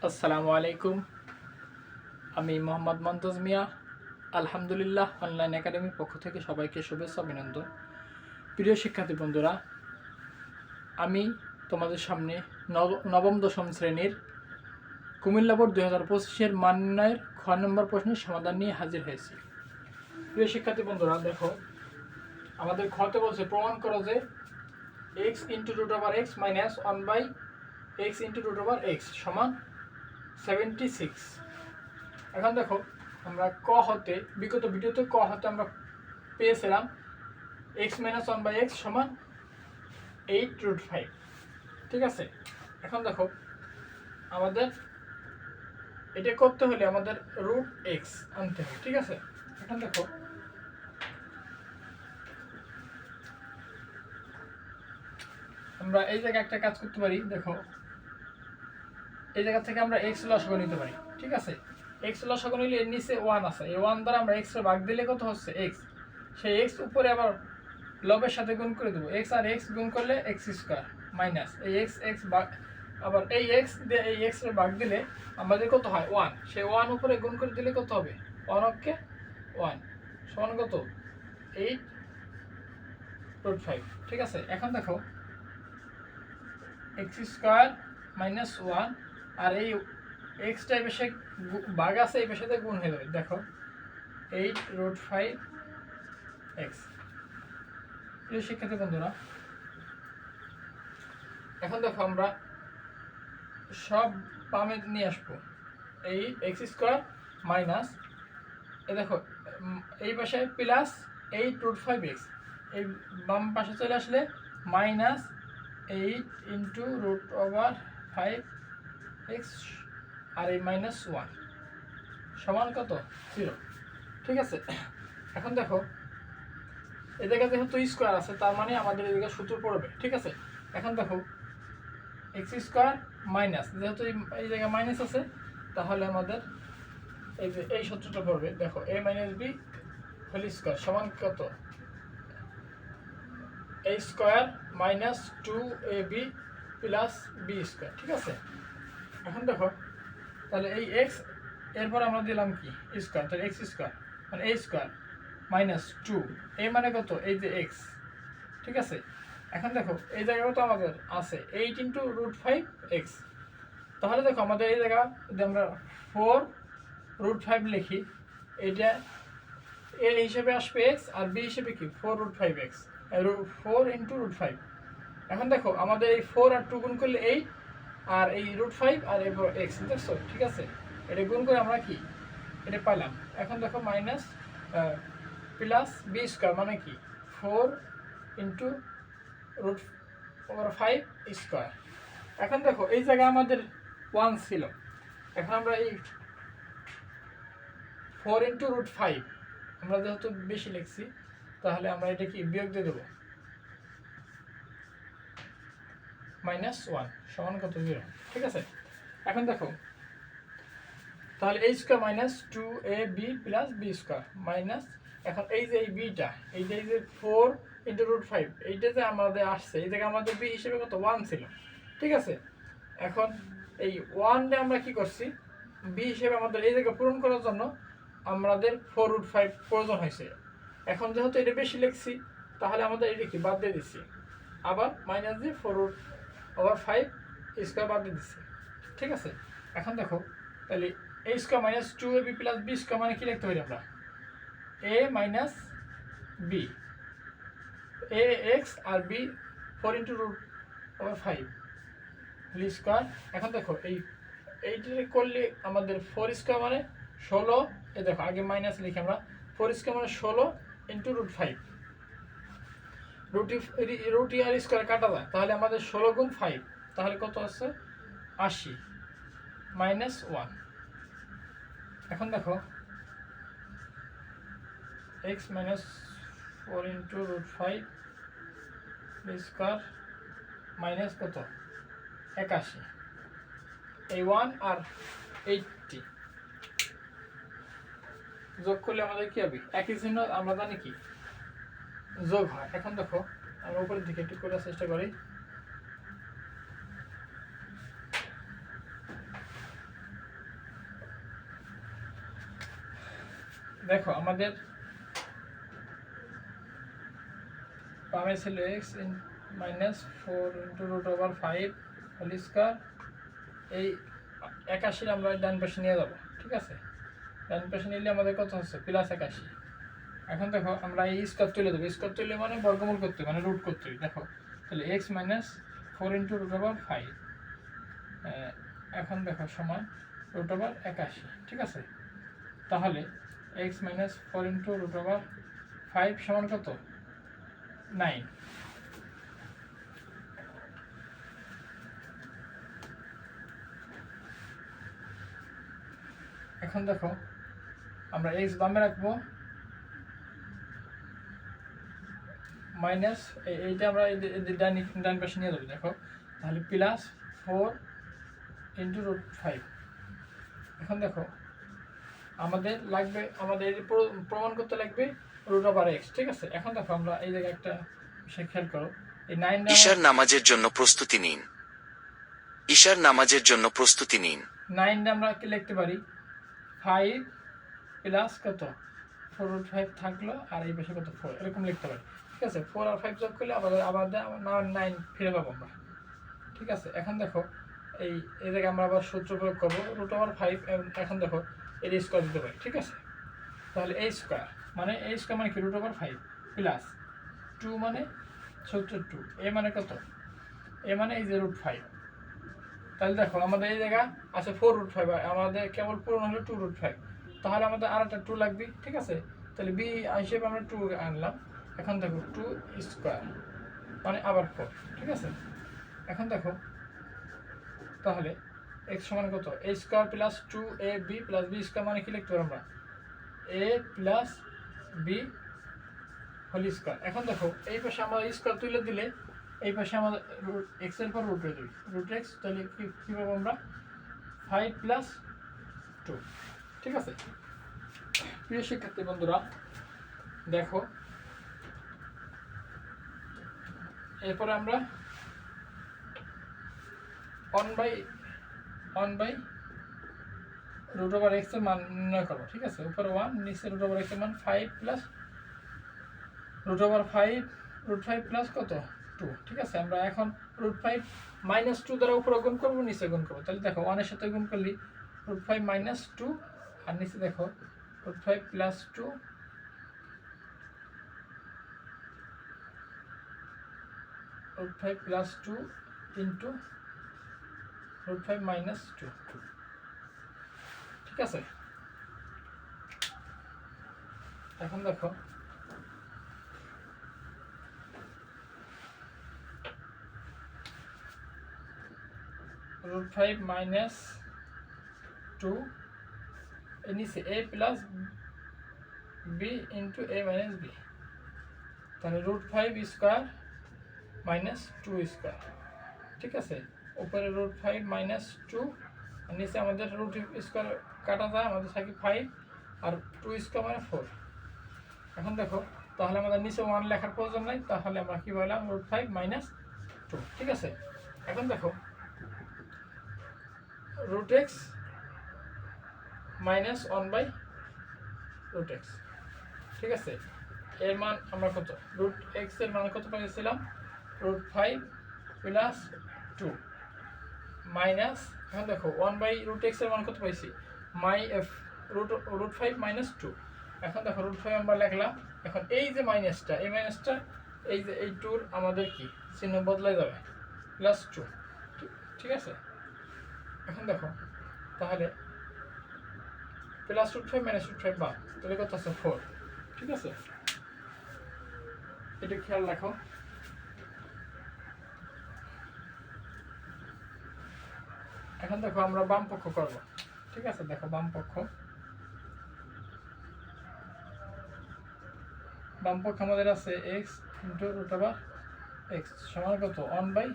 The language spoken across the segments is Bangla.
আসসালামু আলাইকুম। আমি মোহাম্মদ মন্তজ মিয়া। আলহামদুলিল্লাহ অনলাইন একাডেমির পক্ষ থেকে সবাইকে শুভেচ্ছা অভিনন্দন। প্রিয় শিক্ষার্থী বন্ধুরা, আমি তোমাদের সামনে নবম দশম শ্রেণীর কুমিল্লা বোর্ড 2025-এর মান নির্ণয়ের খ নম্বর প্রশ্নের সমাধান নিয়ে হাজির হয়েছি। প্রিয় শিক্ষার্থী বন্ধুরা, দেখো আমাদের খতে বলছে প্রমাণ করো যে x into root over x minus 1/x into root over x সমান 76। এখন দেখো আমরা ক হতে বিগত ভিডিওতে ক হতে আমরা পেয়েছিলাম x মাইনাস 1/x সমান 8√5। ঠিক আছে, এখন দেখো আমাদের এটা করতে হলে আমাদের রুট এক্স আনতে হবে। ঠিক আছে, এখন দেখো আমরা এই জায়গায় একটা কাজ করতে পারি। দেখো এই জায়গা থেকে আমরা এক্স লসাগু নিতে পারি। ঠিক আছে, এক্স লসাগু নিলে এর নিচে 1 আছে, এই 1 দ্বারা আমরা এক্স এর ভাগ দিলে কত হচ্ছে এক্স, সেই এক্স উপরে আবার লবের সাথে গুণ করে দেবো। এক্স আর এক্স গুণ করলে এক্স স্কোয়ার মাইনাস এই এক্স এক্স ভাগ, আবার এই এক্স দিয়ে এই এক্স এর ভাগ দিলে আমাদের কত হয় 1, সেই 1 উপরে গুণ করে দিলে কত হবে 1 অক্ষে 1 সমান কত 8√5। ঠিক আছে, এখন দেখো এক্স স্কোয়ার মাইনাস 1 আর এই এক্সটা এই পাশে ভাগ আছে, এই পাশে গুণ হয়ে যাবে। দেখো 8√5x। প্রিয় শিক্ষার্থী বন্ধুরা, এখন দেখো আমরা সব বামে নিয়ে আসবো। এই এক্স স্কোয়ার মাইনাস এই দেখো এই পাশে প্লাস 8√5x, এই বাম পাশে চলে আসলে minus 8 into root over 5x আর এই মাইনাস 1 সমান কত 0। ঠিক আছে, এখন দেখো এই জায়গায় যেহেতু স্কোয়ার আছে তার মানে আমাদের এই জায়গায় সূত্র পড়বে। ঠিক আছে, এখন দেখো এক্স স্কোয়ার মাইনাস, যেহেতু এই জায়গায় মাইনাস আছে তাহলে আমাদের এই যে এই সূত্রটা পড়বে। দেখো a minus b whole square সমান কত a square minus 2ab plus b square. ঠিক আছে, এখন দেখো তাহলে এই এক্স এরপর আমরা দিলাম কি স্কোয়ার, তাহলে এক্স স্কোয়ার মানে a স্কোয়ার মাইনাস 2 a মানে কত এই যে এক্স। ঠিক আছে, এখন দেখো এই জায়গায় তো আমাদের আছে 8 ইন্টু রুট 5x, তাহলে দেখো আমাদের এই জায়গা যদি আমরা 4√5 লিখি, এটা এ হিসেবে আসবে x আর b হিসেবে কি 4√5x 4 ইন্টু রুট 5। এখন দেখো আমাদের এই 4 আর 2 গুণ করলে 8 আর এই √5 আর এরপর x দেখছো। ঠিক আছে, এটা গুণ করে আমরা কি এটা পাইলাম। এখন দেখো মাইনাস প্লাস বি স্কোয়ার মানে কি 4 ইন্টু রুট ওভার 5 স্কোয়ার। এখন দেখো এই জায়গায় আমাদের 1 ছিল, এখন আমরা এই 4 ইন্টু রুট 5 আমরা যেহেতু বেশি লিখছি তাহলে আমরা এটা কি বিয়োগ দিয়ে দেবো, মাইনাস 1 সমান কত 0। ঠিক আছে, এখন দেখো তাহলে a square minus 2ab plus b square minus, এখন এই যে এই বিটা এই যে 4 ইন্টু রুট 5 এইটা যে আমাদের আসছে এই জায়গায় আমাদের বি হিসেবে কত 1 ছিল। ঠিক আছে, এখন এই 1 আমরা কি করছি বি হিসেবে আমাদের এই জায়গা পূরণ করার জন্য আমাদের 4√5 প্রয়োজন হয়েছে। এখন যেহেতু এটা বেশি লিখছি তাহলে আমাদের এটা কি বাদ দিয়ে দিচ্ছি, আবার মাইনাস দিয়ে 4/5 স্কোয়ার বাদ দিয়ে দিচ্ছি। ঠিক আছে, এখন দেখো তাহলে a square minus 2ab plus b square মানে কি লিখতে পারি আমরা a minus b, a x আর b 4 into root over 5 whole square. এখন দেখো এইটা করলে আমাদের 4 স্কোয়ার মানে 16, এ দেখো আগে মাইনাস লিখে আমরা 4 স্কোয়ার মানে 16 ইন্টু রুট 5, রুটি আর স্কোয়ার কাটা যায় তাহলে আমাদের 16 গুণ 5 তাহলে কত আছে 80 মাইনাস 1। এখন দেখো x minus 4 into root 5 square minus কত 81, এই 1 আর 80 যোগ করলে আমাদের কি হবে একই চিহ্ন আমরা জানি কি যোগ হয়। এখন দেখো আমরা উপরের দিকে একটু করার চেষ্টা করি। দেখো আমাদের বামে ছিল x minus 4 into root over 5 whole square. এই 81 আমরা ডান পাশে নিয়ে যাব, ঠিক আছে? ডান পাশে নিলে আমাদের কত হচ্ছে প্লাস 81। এখন দেখো আমরা এই স্কয়ার তুলে দেবো, স্কয়ার তুলে মানে বর্গমূল করতে মানে রুট করতে, দেখো তাহলে x minus 4 into root over 5, এখন দেখো সমান রুট ওভার 81, ঠিক আছে? তাহলে x minus 4 into root over 5 সমান কত 9। এখন দেখো আমরা এক্স বামে রাখবো, মাইনাস এইটা আমরা ডান পাশে নিয়ে যাবো, দেখো তাহলে প্লাস 4 ইন্টু রুট 5। এখন দেখো আমাদের লাগবে, আমাদের প্রমাণ করতে লাগবে রুট ওভার এক্স, ঠিক আছে? এখন দেখো আমরা এই জায়গায় একটা বিষয় খেয়াল করো, এই 9 ঈশার নামাজের জন্য প্রস্তুতি নিন। ঈশার নামাজের জন্য প্রস্তুতি নিন। 9 আমরা কি লিখতে পারি 5 প্লাস কত 4 রুট 5 থাকলো, আর এই পাশে কত 4, এরকম লিখতে পারি, ঠিক আছে? 4 আর 5 যোগ করলে আবার 9 ফিরে পাবো আমরা, ঠিক আছে? এখন দেখো এই জায়গায় আমরা আবার সূত্র প্রয়োগ করবো রুট ওভার 5। এখন দেখো এর স্কোয়ার দিতে পারি, ঠিক আছে? তাহলে এই স্কোয়ার মানে কি রুট ওভার 5 প্লাস 2 মানে সূত্র 2, এ মানে কত, এ মানে এই যে রুট 5। তাহলে দেখো আমাদের এই জায়গা আছে 4 রুট 5, আমাদের কেবল পূরণ হলো 2 রুট 5, তাহলে আমাদের আর একটা 2 লাগবে, ঠিক আছে? তাহলে বি হিসেবে আমরা 2 আনলাম। এখন দেখো 2 স্কোয়ার মানে আবার 4, ঠিক আছে? এখন দেখো তাহলে এক্স সমান কত a square plus 2ab plus b square, মানে কি লিখতে পারি আমরা a plus b whole square. এখন দেখো এই পাশে আমরা স্কোয়ার তুলে দিলে এই পাশে আমাদের এক্স এর পর রুট হয়ে যাবে, রুট এক্স। তাহলে কি পাবো আমরা 5 প্লাস 2, ঠিক আছে? প্রিয় শিক্ষার্থী বন্ধুরা দেখো এরপরে আমরা 1 বাই রুট ওভার এক্স এর মান নির্ণয় করবো, ঠিক আছে? উপরে 1, নিচে রুট ওভার এক্স এর মান 5 plus root over 5 root 5 plus কত 2, ঠিক আছে? আমরা এখন রুট 5 মাইনাস 2 দ্বারা উপরে গুণ করবো, নিচে গুণ করবো। তাহলে দেখো 1 এর সাথে গুণ করলে রুট 5 মাইনাস 2, আর নিচে দেখো root 5 plus 2 root 5 plus 2 into root 5 minus 2, ঠিক আছে? এখন দেখো রুট 5 মাইনাস 2 এর নিচে a plus b into a minus b, তাহলে রুট 5 স্কোয়ার মাইনাস 2 স্কোয়ার, ঠিক আছে? উপরে রুট 5 মাইনাস 2, আর নিচে আমাদের রুট স্কোয়ার কাটা যায়, আমাদের থাকে 5 আর 2 স্কোয়ার মানে 4। এখন দেখো তাহলে আমাদের নিচে 1 লেখার প্রয়োজন নাই, তাহলে আমরা কি বললাম রুট 5 মাইনাস 2, ঠিক আছে? এখন দেখো root x minus 1 by root x, ঠিক আছে? এর মান আমরা কত রুট এক্স এর মান কত পেয়েছিলাম রুট 5 প্লাস 2 মাইনাস, এখন দেখো 1 বাই রুট এক্স এর মান কত পাইছি রুট 5 মাইনাস 2। এখন দেখো রুট 5 আমরা লিখলাম, এখন এই যে মাইনাসটা এই মাইনাসটা এই যে এই 2 আমাদের কি চিহ্ন বদলে যাবে প্লাস 2, ঠিক আছে? এখন দেখো তাহলে প্লাস রুট 5 মাইনাস রুট 5 বাদ, তাহলে কত আছে 4, ঠিক আছে? এটা খেয়াল রাখো। এখন দেখো আমরা বাম পক্ষ করব, ঠিক আছে? দেখো বাম পক্ষ আমাদের আছে x into root over x সমান কত 1 by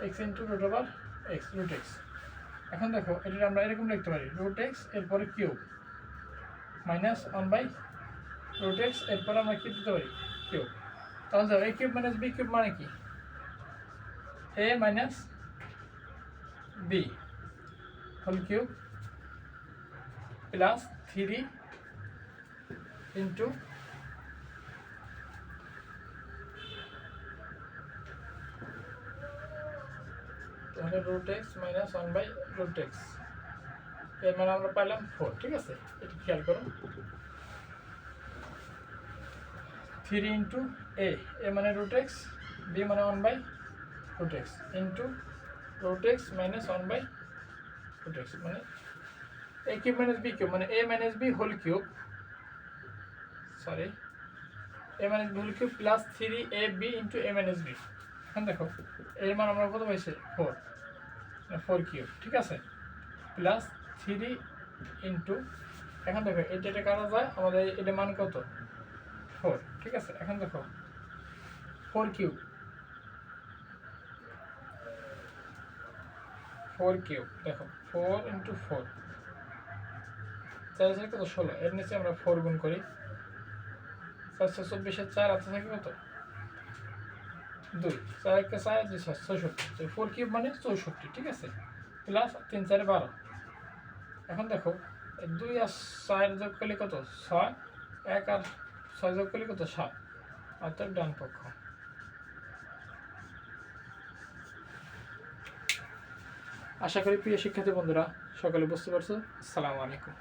x into root over x root x. এখন দেখো এটা আমরা এরকম লিখতে পারি রুট এক্স এরপরে cube minus 1 by root x এরপরে আমরা কি দিতে পারি কিউব। তাহলে দেখো a cube minus b cube মানে কি a minus b whole cube plus 3 into তাহলে রুট এক্স মাইনাস 1/রুট এক্স, এর মানে আমরা পাইলাম 4। ঠিক আছে, এটা খেয়াল করুন। 3 ইন্টু এ, এ মানে রুট এক্স, বি মানে 1/রুট x into root x minus 1/রুট এক্স, মানে a cube minus b cube, মানে a minus b whole cube, sorry a minus b whole cube plus 3ab into a minus b. এখন দেখো এর মান আমরা কত পাইছি 4, 4 কিউব। ঠিক আছে, প্লাস 3 ইন্টু, এখন দেখো এটা কাটা যায়, আমাদের এটা মান কত 4। ঠিক আছে, এখন দেখো 4 কিউব, 4 কিউব দেখো 4 ইন্টু 4, 4 আছে কত 16, এর নিচে আমরা 4 গুণ করি, 424 4 আছে থাকে কত 2, 4 1 4 2 66, 4 কিউব মানে 64। ঠিক আছে, প্লাস 3 4 12। এখন দেখো 2 আর 4 যোগ করলে কত 6, 1 আর 6 যোগ করলে কত 7, অর্থাৎ ডান পক্ষ। আশা করি প্রিয় শিক্ষার্থী বন্ধুরা সকলে বুঝতে পারছো। আসসালামু আলাইকুম।